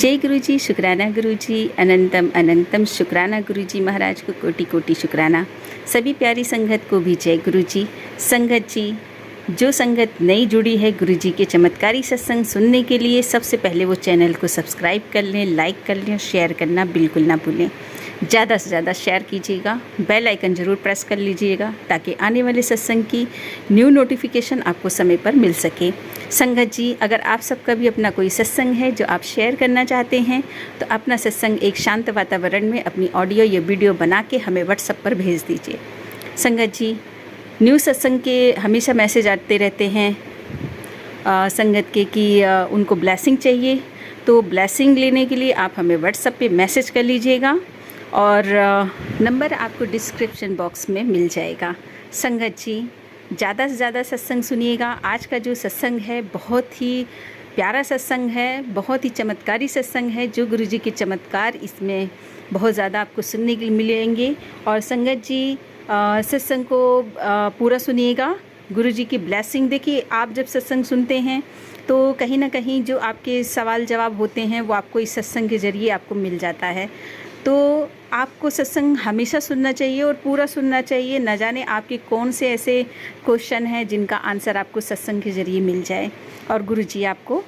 जय गुरुजी, शुक्राना गुरुजी, अनंतम अनंतम शुक्राना गुरुजी महाराज को कोटि कोटि शुक्राना। सभी प्यारी संगत को भी जय गुरुजी। संगत जी, जो संगत नई जुड़ी है गुरुजी के चमत्कारी सत्संग सुनने के लिए, सबसे पहले वो चैनल को सब्सक्राइब कर लें, लाइक कर लें, शेयर करना बिल्कुल ना भूलें। ज़्यादा से ज़्यादा शेयर कीजिएगा, बेल आइकन ज़रूर प्रेस कर लीजिएगा ताकि आने वाले सत्संग की न्यू नोटिफिकेशन आपको समय पर मिल सके। संगत जी, अगर आप सबका भी अपना कोई सत्संग है जो आप शेयर करना चाहते हैं तो अपना सत्संग एक शांत वातावरण में अपनी ऑडियो या वीडियो बना के हमें व्हाट्सएप पर भेज दीजिए। संगत जी, न्यू सत्संग के हमेशा मैसेज आते रहते हैं संगत के कि उनको ब्लेसिंग चाहिए, तो ब्लेसिंग लेने के लिए आप हमें व्हाट्सएप पे मैसेज कर लीजिएगा और नंबर आपको डिस्क्रिप्शन बॉक्स में मिल जाएगा। संगत जी, ज़्यादा से ज़्यादा सत्संग सुनिएगा। आज का जो सत्संग है बहुत ही प्यारा सत्संग है, बहुत ही चमत्कारी सत्संग है। जो गुरुजी के चमत्कार इसमें बहुत ज़्यादा आपको सुनने के लिए मिलेंगे। और संगत जी, सत्संग को पूरा सुनिएगा। गुरुजी की ब्लेसिंग देखिए, आप जब सत्संग सुनते हैं तो कहीं ना कहीं जो आपके सवाल जवाब होते हैं वो आपको इस सत्संग के ज़रिए आपको मिल जाता है। तो आपको सत्संग हमेशा सुनना चाहिए और पूरा सुनना चाहिए। न जाने आपके कौन से ऐसे क्वेश्चन हैं जिनका आंसर आपको सत्संग के ज़रिए मिल जाए और गुरुजी आपको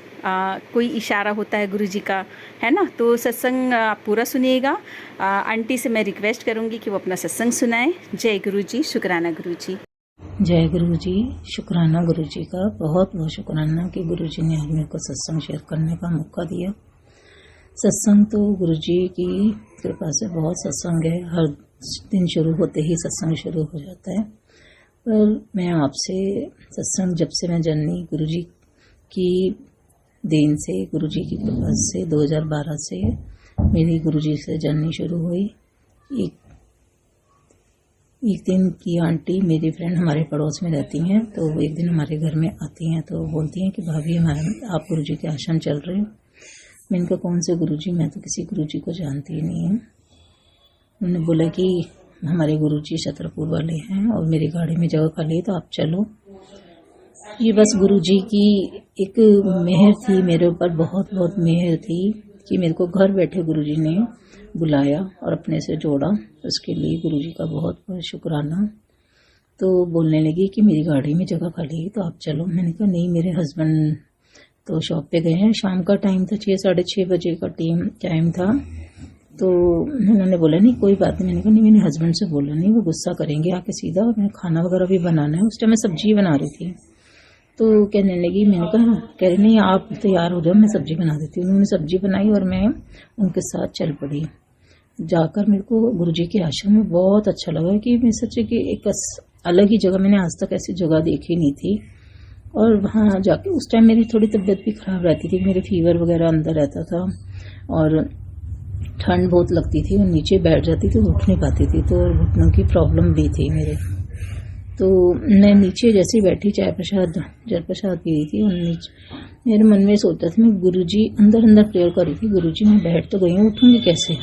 कोई इशारा होता है गुरुजी का, है ना। तो सत्संग आप पूरा सुनिएगा। आंटी से मैं रिक्वेस्ट करूँगी कि वो अपना सत्संग सुनाएं। जय गुरुजी, शुक्राना गुरुजी। जय गुरुजी, शुक्राना गुरुजी का बहुत बहुत शुक्राना कि गुरुजी ने आज मेरे को सत्संग शेयर करने का मौका दिया। सत्संग तो गुरुजी की कृपा से बहुत सत्संग है, हर दिन शुरू होते ही सत्संग शुरू हो जाता है। पर मैं आपसे सत्संग जब से मैं जननी गुरुजी की देन से, गुरुजी की कृपा से 2012 से मेरी गुरुजी से जननी शुरू हुई। एक दिन की आंटी, मेरी फ्रेंड हमारे पड़ोस में रहती हैं, तो वो एक दिन हमारे घर में आती हैं तो बोलती हैं कि भाभी आप गुरुजी के आश्रम चल रहे हो। मैंने कहा कौन से गुरुजी, मैं तो किसी गुरुजी को जानती ही नहीं हूँ। उन्होंने बोला कि हमारे गुरुजी छतरपुर वाले हैं और मेरी गाड़ी में जगह खाली है तो आप चलो। ये बस गुरुजी की एक मेहर थी मेरे ऊपर, बहुत बहुत मेहर थी कि मेरे को घर बैठे गुरुजी ने बुलाया और अपने से जोड़ा। उसके लिए गुरुजी का बहुत बहुत शुक्राना। तो बोलने लगी कि मेरी गाड़ी में जगह खाली है तो आप चलो। मैंने कहा नहीं, मेरे हस्बैंड तो शॉप पे गए हैं, शाम का टाइम था, 6 साढ़े 6 बजे का टाइम था। तो उन्होंने बोला नहीं कोई बात नहीं। मैंने कहा नहीं, मैंने हस्बैंड से बोला नहीं, वो गुस्सा करेंगे आके सीधा, और मैं खाना वगैरह भी बनाना है। उस टाइम मैं सब्जी बना रही थी। तो कहने लगी, मैंने कहा कह रही नहीं आप तैयार हो जाओ, मैं सब्जी बना देती हूँ। उन्होंने सब्जी बनाई और मैं उनके साथ चल पड़ी। जाकर मेरे को गुरुजी के आश्रम में बहुत अच्छा लगा कि मैं सच्चे कि एक अलग ही जगह, मैंने आज तक ऐसी जगह देखी नहीं थी। और वहाँ जाके उस टाइम मेरी थोड़ी तबीयत भी ख़राब रहती थी, मेरे फीवर वगैरह अंदर रहता था और ठंड बहुत लगती थी और नीचे बैठ जाती थी, उठ नहीं पाती थी, तो घुटनों की प्रॉब्लम भी थी मेरे। तो मैं नीचे जैसे ही बैठी जल प्रसाद पी रही थी और नीचे मेरे मन में सोचा था, मैं गुरुजी अंदर प्रेयर कर रही थी, गुरुजी मैं बैठ तो गई हूँ, उठूँगी कैसे।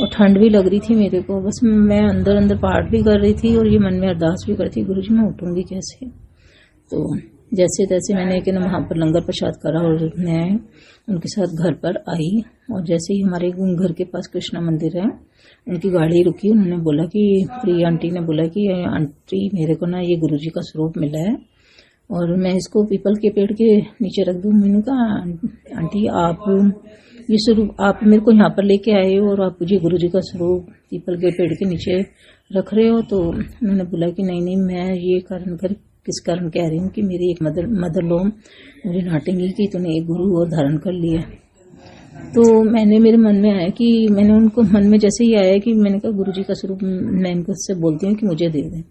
और ठंड भी लग रही थी मेरे को, बस मैं अंदर पाठ भी कर रही थी और ये मन में अरदास भी कर रही थी, गुरुजी मैं उठूँगी कैसे। तो जैसे तैसे मैंने कि वहाँ पर लंगर प्रसाद करा और मैं उनके साथ घर पर आई। और जैसे ही हमारे घर के पास कृष्णा मंदिर है, उनकी गाड़ी रुकी। उन्होंने बोला कि प्रिया आंटी ने बोला कि आंटी मेरे को ना ये गुरुजी का स्वरूप मिला है और मैं इसको पीपल के पेड़ के नीचे रख दूँ। मैंने कहा आंटी आप ये स्वरूप आप मेरे को यहाँ पर लेके आए हो और आप मुझे गुरुजी का स्वरूप पीपल के पेड़ के नीचे रख रहे हो। तो उन्होंने बोला कि नहीं, मैं ये किस कारण कह रही हूँ कि मेरी एक मदर लो मुझे डांटेंगी कि तूने एक गुरु और धारण कर लिया। तो मेरे मन में आया कि मैंने उनको मन में जैसे ही आया कि मैंने कहा गुरुजी का स्वरूप मैं इनको से बोलती हूँ कि मुझे दे दें।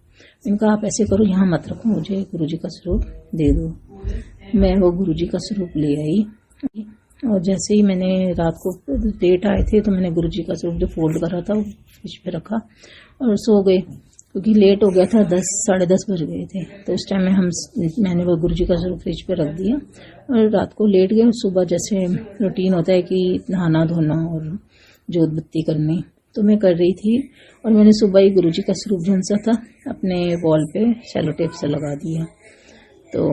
इनका आप ऐसे करो, यहाँ मत रखो, मुझे गुरुजी का स्वरूप दे दो। मैं वो गुरुजी का स्वरूप ले आई और जैसे ही मैंने रात को लेट आए थे तो मैंने गुरुजी का स्वरूप जो फोल्ड करा था वो फ्रिज पे रखा और सो गए, क्योंकि लेट हो गया था, 10 साढ़े 10 बज गए थे। तो उस टाइम में मैंने वो गुरुजी का स्वरूप फ्रिज पे रख दिया और रात को लेट गए। सुबह जैसे रूटीन होता है कि नहाना धोना और जोत बत्ती करनी, तो मैं कर रही थी और मैंने सुबह ही गुरुजी का स्वरूप झुनसा था अपने वॉल पे सेलो टेप से लगा दिया। तो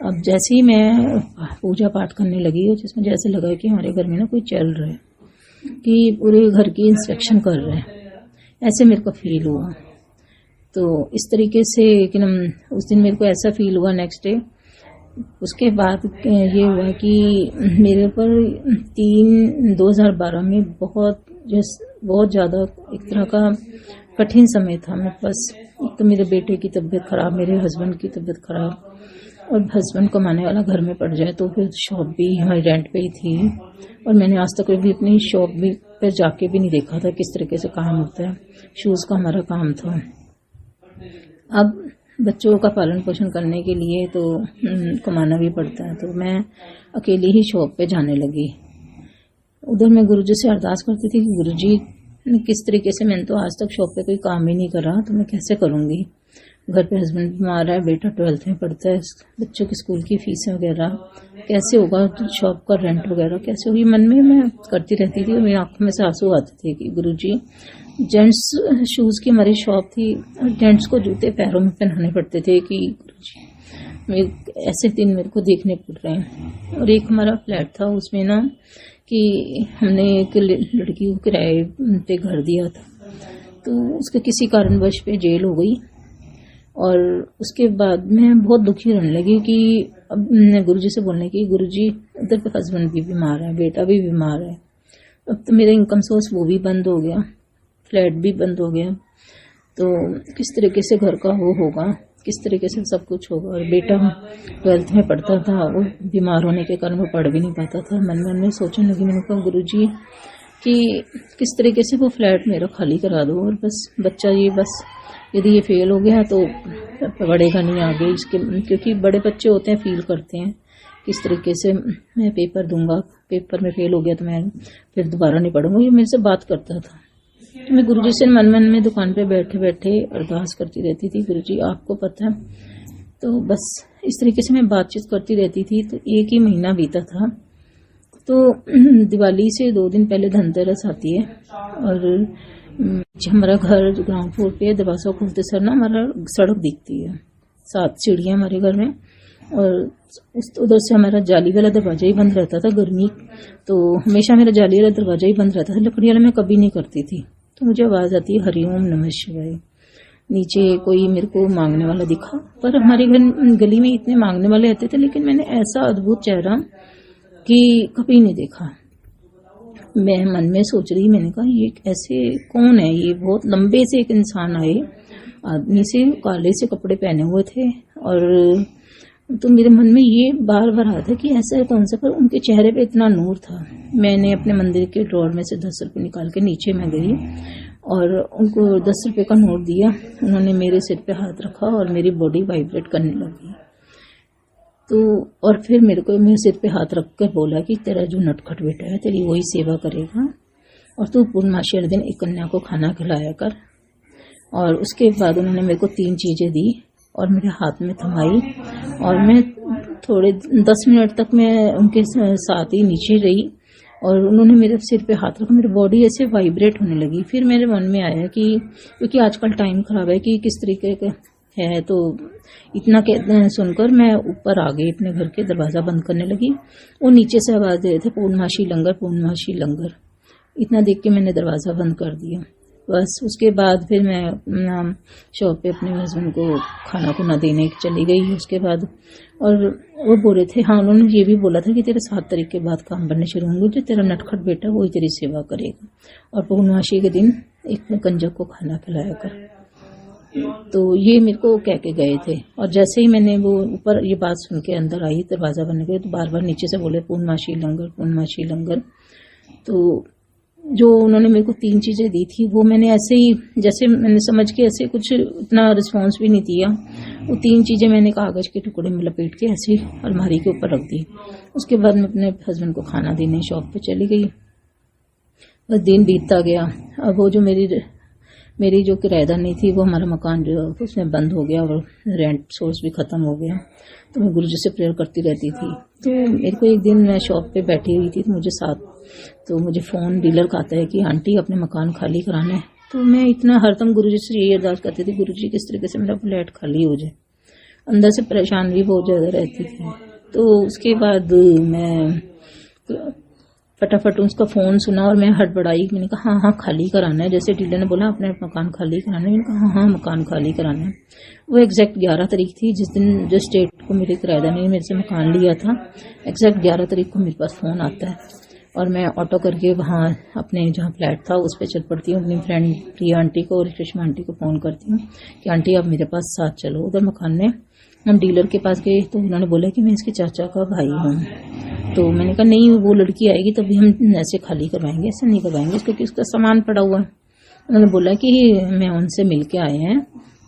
अब जैसे ही मैं पूजा पाठ करने लगी और जिसमें जैसे लगा कि हमारे घर में ना कोई चल रहा है, कि पूरे घर की इंस्पेक्शन कर रहे हैं, ऐसे मेरे को फील हुआ। तो इस तरीके से कि उस दिन मेरे को ऐसा फील हुआ। नेक्स्ट डे उसके बाद ये हुआ कि मेरे ऊपर 2012 में बहुत ज़्यादा एक तरह का कठिन समय था मेरे पास। एक तो मेरे बेटे की तबीयत खराब, मेरे हस्बैंड की तबीयत खराब, और हस्बैंड कमाने वाला घर में पड़ जाए तो फिर शॉप भी हमारी रेंट पे ही थी, और मैंने आज तक भी अपनी शॉप भी पे जाके भी नहीं देखा था किस तरीके से काम होता है। शूज़ का हमारा काम था। अब बच्चों का पालन पोषण करने के लिए तो कमाना भी पड़ता है, तो मैं अकेली ही शॉप पे जाने लगी। उधर मैं गुरुजी से अरदास करती थी कि गुरुजी किस तरीके से, मैंने तो आज तक शॉप पे कोई काम ही नहीं करा, तो मैं कैसे करूँगी। घर पे हस्बैंड बीमार है, बेटा 12th में पढ़ता है, बच्चों की स्कूल की फीस वगैरह कैसे होगा, शॉप का रेंट वगैरह कैसे होगी। मन में मैं करती रहती थी और मेरी आंखों में से आंसू आते थे कि गुरुजी, जेंट्स शूज़ की हमारी शॉप थी और जेंट्स को जूते पैरों में पहनाने पड़ते थे कि गुरुजी ऐसे दिन मेरे को देखने पड़ रहे हैं। और एक हमारा फ्लैट था, उसमें ना कि हमने एक लड़की को किराए पे घर दिया था, तो उसके किसी कारणवश पे जेल हो गई। और उसके बाद मैं बहुत दुखी रहने लगी कि अब गुरुजी से बोलने की, गुरुजी उधर पे हस्बैंड भी बीमार है, बेटा भी बीमार है, अब तो मेरा इनकम सोर्स वो भी बंद हो गया, फ्लैट भी बंद हो गया, तो किस तरीके से घर का वो होगा, किस तरीके से सब कुछ होगा। और बेटा 12th में पढ़ता था, वो बीमार होने के कारण वो पढ़ भी नहीं पाता था। मन में सोचने लगी, मैंने कहा गुरुजी कि किस तरीके से वो फ्लैट मेरा खाली करा दो, और बस बच्चा ये बस यदि ये फेल हो गया तो पढ़ेगा नहीं आगे इसके, क्योंकि बड़े बच्चे होते हैं फील करते हैं किस तरीके से मैं पेपर दूंगा, पेपर में फेल हो गया तो मैं फिर दोबारा नहीं पढ़ूंगा। ये मेरे से बात करता था। तो मैं गुरुजी से मन में दुकान पे बैठे बैठे अरदास करती रहती थी, गुरुजी आपको पता है। तो बस इस तरीके से मैं बातचीत करती रहती थी। तो एक ही महीना बीता था, तो दिवाली से 2 दिन पहले धनतेरस आती है, और हमारा घर ग्राउंड फ्लोर पे, दरवाजा खोलते सर ना हमारा सड़क दिखती है, 7 सीढ़ियाँ हमारे घर में, और उधर से हमारा जाली वाला दरवाजा ही बंद रहता था। गर्मी तो हमेशा मेरा जाली वाला दरवाजा ही बंद रहता था, लकड़ी वाला मैं कभी नहीं करती थी। तो मुझे आवाज़ आती है हरिओम नमः शिवाय। नीचे कोई मेरे को मांगने वाला दिखा, पर हमारे घर गली में इतने मांगने वाले रहते थे, लेकिन मैंने ऐसा अद्भुत चेहरा कि कभी नहीं देखा। मैं मन में सोच रही, मैंने कहा ये ऐसे कौन है, ये बहुत लंबे से एक इंसान आए, आदमी से काले से कपड़े पहने हुए थे, और तो मेरे मन में ये बार बार आता है कि ऐसा है कौन सा, पर उनके चेहरे पे इतना नूर था। मैंने अपने मंदिर के ड्रॉर में से 10 रुपये निकाल के नीचे में गई और उनको 10 रुपये का नोट दिया। उन्होंने मेरे सिर पे हाथ रखा और मेरी बॉडी वाइब्रेट करने लगी। तो और फिर मेरे को मेरे सिर पे हाथ रख कर बोला कि तेरा जो नटखट बेटा है तेरी वही सेवा करेगा, और तू पूर्णमासी वाले दिन एक कन्या को खाना खिलाया कर। और उसके बाद उन्होंने मेरे को 3 चीज़ें दी और मेरे हाथ में थमाई, और मैं थोड़े 10 मिनट तक मैं उनके साथ ही नीचे रही, और उन्होंने मेरे सिर पे हाथ रखा, मेरी बॉडी ऐसे वाइब्रेट होने लगी। फिर मेरे मन में आया कि क्योंकि आजकल टाइम ख़राब है कि किस तरीके का है, तो इतना सुनकर मैं ऊपर आ गई, अपने घर के दरवाज़ा बंद करने लगी। वो नीचे से आवाज़ दे रहे थे पूर्णमासी लंगर, पूर्णमासी लंगर। इतना देख के मैंने दरवाज़ा बंद कर दिया। बस उसके बाद फिर मैं शॉप पे अपने हस्बैंड को खाना खुना देने चली गई। उसके बाद और वो बोल रहे थे, हाँ उन्होंने ये भी बोला था कि तेरे 7 तारीख के बाद काम बनने शुरू होंगे, जो तेरा नटखट बेटा वही तेरी सेवा करेगा, और पूर्णमासी के दिन एक कंजक को खाना खिलाया कर। तो ये मेरे को कह के गए थे। और जैसे ही मैंने वो ऊपर ये बात सुन के अंदर आई, दरवाज़ा बन गया, तो बार बार नीचे से बोले पूर्णमासी लंगर, पूर्णमासी लंगर। तो जो उन्होंने मेरे को 3 चीज़ें दी थी वो मैंने ऐसे ही, जैसे मैंने समझ के ऐसे कुछ इतना रिस्पॉन्स भी नहीं दिया। वो 3 चीज़ें मैंने कागज़ के टुकड़े में लपेट के ऐसे ही अलमारी के ऊपर रख दी। उसके बाद मैं अपने हस्बैंड को खाना देने शॉप पे चली गई। बस दिन बीतता गया। अब वो जो मेरी जो किराएदारनी थी, वो हमारा मकान जो उसमें बंद हो गया और रेंट सोर्स भी ख़त्म हो गया। तो मैं गुरुजी से प्रेयर करती रहती थी। तो मेरे को एक दिन मैं शॉप पे बैठी हुई थी, तो मुझे फ़ोन डीलर का आता है कि आंटी अपने मकान खाली कराना है। तो मैं इतना हरदम गुरुजी से यही अरदास करती थी, गुरुजी किस तरीके से मेरा फ्लैट खाली हो जाए। अंदर से परेशान भी बहुत ज़्यादा रहती थी। तो उसके बाद मैं फटाफट उसका फ़ोन सुना और मैं हड़बड़ाई। मैंने कहा हाँ हाँ खाली कराना है, जैसे डीलर ने बोला अपने मकान खाली कराना है। मैंने कहा हाँ हाँ मकान खाली कराना है। वो एग्जैक्ट 11 तारीख थी, जिस दिन जिस डेट को मेरे किराएदार ने मेरे से मकान लिया था, एग्जैक्ट 11 तारीख को मेरे पास फ़ोन आता है और मैं ऑटो करके वहाँ अपने जहाँ फ्लैट था उस पर चल पड़ती हूँ। अपनी फ्रेंड प्रिया आंटी को और रेशमा आंटी को फ़ोन करती हूँ कि आंटी आप मेरे पास साथ चलो। उधर मकान में हम डीलर के पास गए तो उन्होंने बोला कि मैं इसके चाचा का भाई हूँ। तो मैंने कहा नहीं, वो लड़की आएगी तभी हम ऐसे खाली करवाएंगे, ऐसे नहीं करवाएंगे क्योंकि उसका सामान पड़ा हुआ है। उन्होंने बोला कि मैं उनसे मिल के आए हैं,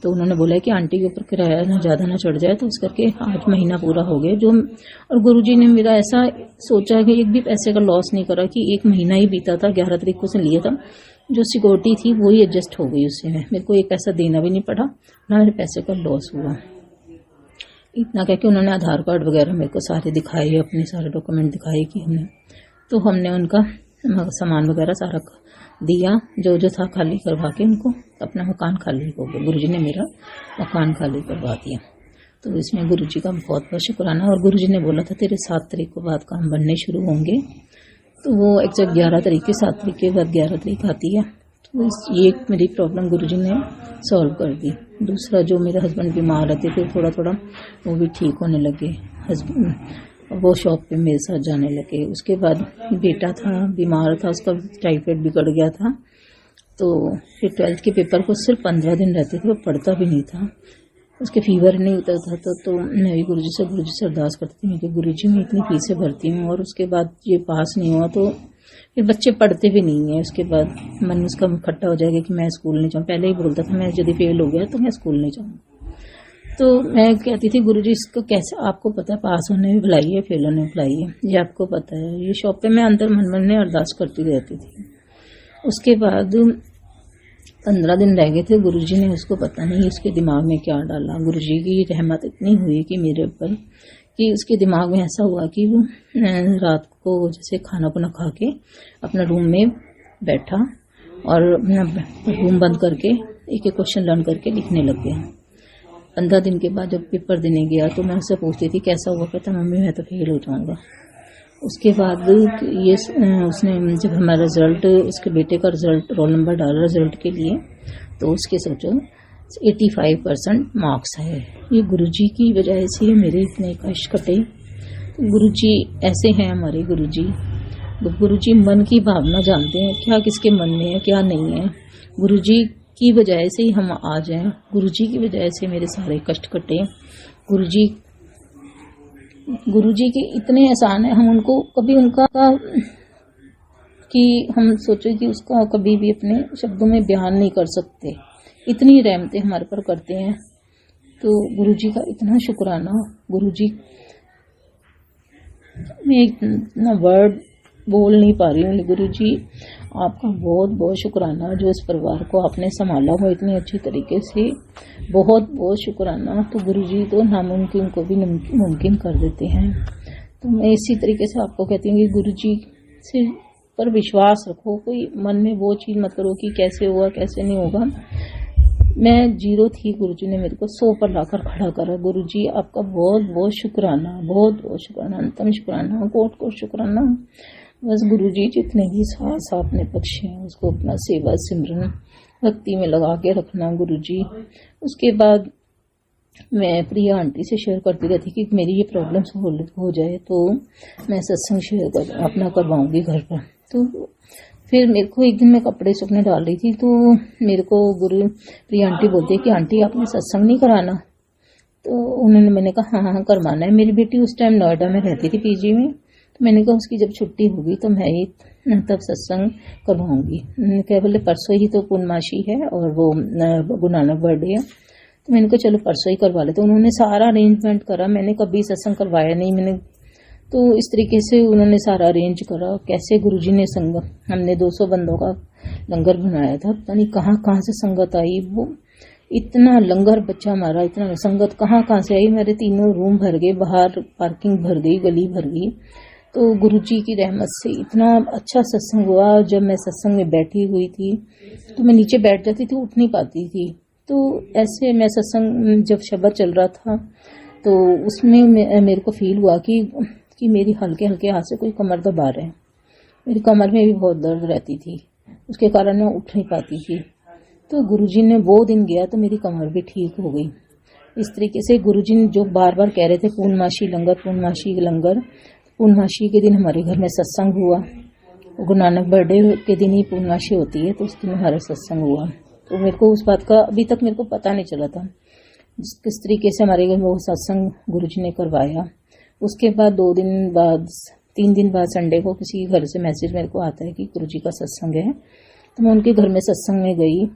तो उन्होंने बोला कि आंटी के ऊपर किराया ना ज़्यादा ना चढ़ जाए, तो इस करके आज महीना पूरा हो गया जो। और गुरुजी ने मेरा ऐसा सोचा कि एक भी पैसे का लॉस नहीं करा कि एक महीना ही बीता था, 11 तारीख को से लिया था, जो सिक्योरिटी थी वही एडजस्ट हो गई उससे। मेरे को एक पैसा देना भी नहीं पड़ा, ना मेरे पैसे का लॉस हुआ। इतना कह के उन्होंने आधार कार्ड वगैरह मेरे को सारे दिखाए, अपने सारे डॉक्यूमेंट दिखाए कि हमने उनका सामान वगैरह सारा दिया, जो जो था खाली करवा के उनको अपना मकान खाली हो गया। गुरुजी ने मेरा मकान खाली करवा दिया। तो इसमें गुरुजी का बहुत बहुत शुक्राना। और गुरुजी ने बोला था तेरे 7 तारीख को बाद काम बनने शुरू होंगे, तो वो एग्जैक्ट 11 तारीख के 7 तारीख के बाद 11 तारीख आती है। तो ये मेरी प्रॉब्लम गुरुजी ने सॉल्व कर दी। दूसरा जो मेरे हस्बैंड बीमार रहते थे, थोड़ा थोड़ा वो भी ठीक होने लगे। हस्बैंड वो शॉप पे मेरे साथ जाने लगे। उसके बाद बेटा था बीमार था, उसका टाइफाइड बिगड़ गया था। तो फिर 12th के पेपर को सिर्फ 15 दिन रहते थे, वो पढ़ता भी नहीं था, उसके फीवर नहीं उतरता था। तो मैं भी गुरुजी से अरदास करती थी कि गुरुजी मैं इतनी फीसें भरती हूँ और उसके बाद ये पास नहीं हुआ तो फिर बच्चे पढ़ते भी नहीं है। उसके बाद मन उसका खट्टा हो जाएगा कि मैं स्कूल नहीं जाऊँ। पहले ही बोलता था मैं यदि फेल हो गया तो मैं स्कूल नहीं जाऊँ। तो मैं कहती थी गुरुजी इसको कैसे, आपको पता है पास होने में भलाई है, फेल होने में भलाई है, ये आपको पता है। ये शॉप पे मैं अंदर मन में अरदास करती रहती थी। उसके बाद 15 दिन रह गए थे। गुरुजी ने उसको पता नहीं उसके दिमाग में क्या डाला। गुरुजी की रहमत इतनी हुई कि मेरे ऊपर कि उसके दिमाग में ऐसा हुआ कि वो रात को जैसे खाना पुना खा के अपना रूम में बैठा और रूम बंद करके एक एक क्वेश्चन लर्न करके लिखने लग गया। 15 दिन के बाद जब पेपर देने गया तो मैं उससे पूछती थी कैसा हुआ, कहता मम्मी मैं तो फेल हो जाऊंगा। उसके बाद ये उसने जब हमारा रिजल्ट, उसके बेटे का रिजल्ट, रोल नंबर डाला रिजल्ट के लिए, तो उसके सोचो 85% मार्क्स है। ये गुरुजी की वजह से मेरे इतने कष्ट कटे। तो गुरुजी ऐसे हैं हमारे गुरुजी। गुरुजी मन की भावना जानते हैं, क्या किसके मन में है क्या नहीं है। गुरुजी की वजह से ही हम आज हैं, गुरुजी की वजह से मेरे सारे कष्ट कटे। गुरुजी के इतने एहसान है, हम उनको कभी उनका कि हम सोचे कि उसका कभी भी अपने शब्दों में बयान नहीं कर सकते। इतनी रहमतें हमारे पर करते हैं। तो गुरुजी का इतना शुक्राना। गुरुजी मैं इतना वर्ड बोल नहीं पा रही हूँ। गुरुजी आपका बहुत बहुत शुक्राना जो इस परिवार को आपने संभाला हो इतनी अच्छी तरीके से, बहुत बहुत शुक्राना। तो गुरुजी तो नामुमकिन को भी मुमकिन कर देते हैं। तो मैं इसी तरीके से आपको कहती हूँ कि गुरुजी से पर विश्वास रखो, कोई मन में वो चीज़ मत करो कि कैसे होगा कैसे नहीं होगा। मैं 0 थी, गुरुजी ने मेरे को 100 पर लाकर खड़ा करा। गुरुजी आपका बहुत बहुत शुक्राना, बहुत बहुत शुक्राना, अंतम शुक्राना, कोट कोट शुक्राना। बस गुरुजी जितने भी सांस आपने बख्शे हैं उसको अपना सेवा सिमरन भक्ति में लगा के रखना गुरुजी। उसके बाद मैं प्रिया आंटी से शेयर करती रहती कि मेरी ये प्रॉब्लम सॉल्व हो जाए तो मैं सत्संग शेयर अपना करवाऊंगी घर पर। तो फिर मेरे को एक दिन मैं कपड़े सूखने डाल रही थी तो मेरे को प्रिया आंटी बोलती कि आंटी आपने सत्संग नहीं कराना। तो मैंने कहा हाँ करवाना है। मेरी बेटी उस टाइम नोएडा में रहती थी पीजी में, तो मैंने कहा उसकी जब छुट्टी होगी तो मैं ही तब सत्संग करवाऊंगी। क्या बोले परसों ही तो पूर्णमासी है और वो गुरु नानक बर्थडे है, तो मैंने कहा चलो परसों ही करवा ले। तो उन्होंने सारा अरेंजमेंट करा, मैंने कभी सत्संग करवाया नहीं। तो इस तरीके से उन्होंने सारा अरेंज करा। कैसे गुरुजी ने संगत, हमने 200 बंदों का लंगर बनाया था, पता नहीं कहाँ कहाँ से संगत आई। वो इतना लंगर बच्चा हमारा, इतना संगत कहाँ कहाँ से आई। मेरे 3 रूम भर गए, बाहर पार्किंग भर गई, गली भर गई। तो गुरुजी की रहमत से इतना अच्छा सत्संग हुआ। जब मैं सत्संग में बैठी हुई थी तो मैं नीचे बैठ जाती थी, उठ नहीं पाती थी तो ऐसे मैं सत्संग जब शब्द चल रहा था तो उसमें मेरे को फील हुआ कि मेरी हल्के हल्के हाथ से कोई कमर दबा रहे हैं। मेरी कमर में भी बहुत दर्द रहती थी, उसके कारण मैं उठ नहीं पाती थी। तो गुरुजी ने वो दिन गया तो मेरी कमर भी ठीक हो गई। इस तरीके से गुरुजी ने जो बार बार कह रहे थे पूर्णमासी लंगर, पूर्णमासी लंगर, पूर्णमासी के दिन हमारे घर में सत्संग हुआ। गुरु नानक बर्थडे के दिन ही पूर्णमासी होती है, तो उस दिन हमारा सत्संग हुआ। तो मेरे को उस बात का अभी तक मेरे को पता नहीं चला था किस तरीके से हमारे घर में वो सत्संग गुरुजी ने करवाया। उसके बाद 3 दिन बाद संडे को किसी घर से मैसेज मेरे को आता है कि गुरुजी का सत्संग है। तो मैं उनके घर में सत्संग में गई।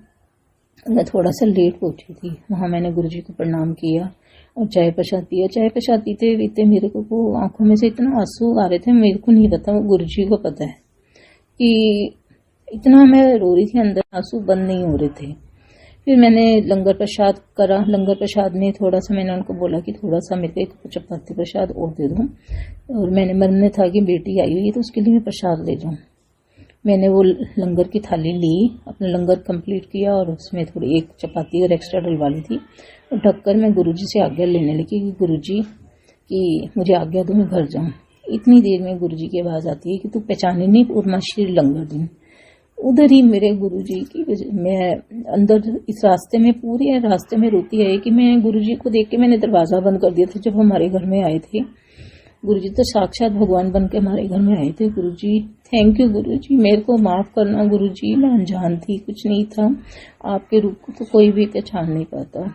मैं थोड़ा सा लेट पहुंची थी। वहाँ मैंने गुरुजी को प्रणाम किया और चाय प्रसाद पिया। चाय प्रसाद पीते पीते मेरे को आंखों में से इतना आंसू आ रहे थे, मेरे को नहीं पता, वो गुरुजी को पता है कि इतना मैं रो रही थी, अंदर आंसू बंद नहीं हो रहे थे। फिर मैंने लंगर प्रसाद करा। लंगर प्रसाद में थोड़ा सा मैंने उनको बोला कि थोड़ा सा मेरे को एक चपाती प्रसाद और दे दो, और मैंने मन में था कि बेटी आई हुई है तो उसके लिए मैं प्रसाद ले जाऊँ। मैंने वो लंगर की थाली ली, अपना लंगर कंप्लीट किया और उसमें थोड़ी एक चपाती और एक्स्ट्रा डलवा ली थी और ढककर मैं गुरुजी से आज्ञा लेने लगी कि गुरुजी कि मुझे आज्ञा दो, मैं घर जाऊँ। इतनी देर में गुरुजी की आवाज़ आती है कि तू पहचाने नहीं पूर्णमासी लंगर दिन। उधर ही मेरे गुरुजी की मैं अंदर इस रास्ते में पूरे रास्ते में रोती है कि मैं गुरुजी को देख के मैंने दरवाज़ा बंद कर दिया था। जब हमारे घर में आए थे गुरुजी तो साक्षात भगवान बन के हमारे घर में आए थे। गुरुजी थैंक यू गुरुजी, मेरे को माफ़ करना गुरुजी, मैं अनजान थी, कुछ नहीं था। आपके रूप को तो कोई भी पहचान नहीं पाता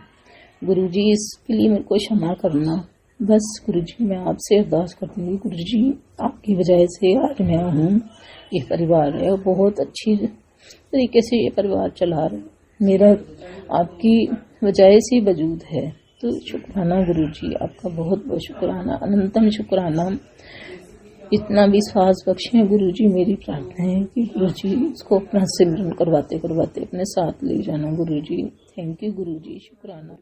गुरुजी, इसके लिए मेरे को क्षमा करना। बस गुरुजी मैं आपसे अरदास करती हूँ गुरुजी, आपकी वजह से आज मैं हूँ, ये परिवार है और बहुत अच्छी तरीके से ये परिवार चला रहा है, मेरा आपकी वजह से वजूद है। तो शुक्राना गुरुजी, आपका बहुत बहुत शुक्राना, अनंतम शुक्राना। इतना विश्वास बख्शे गुरुजी, मेरी प्रार्थना है कि गुरुजी इसको अपना सिमरन करवाते करवाते अपने साथ ले जाना गुरुजी। थैंक यू गुरुजी, शुक्राना।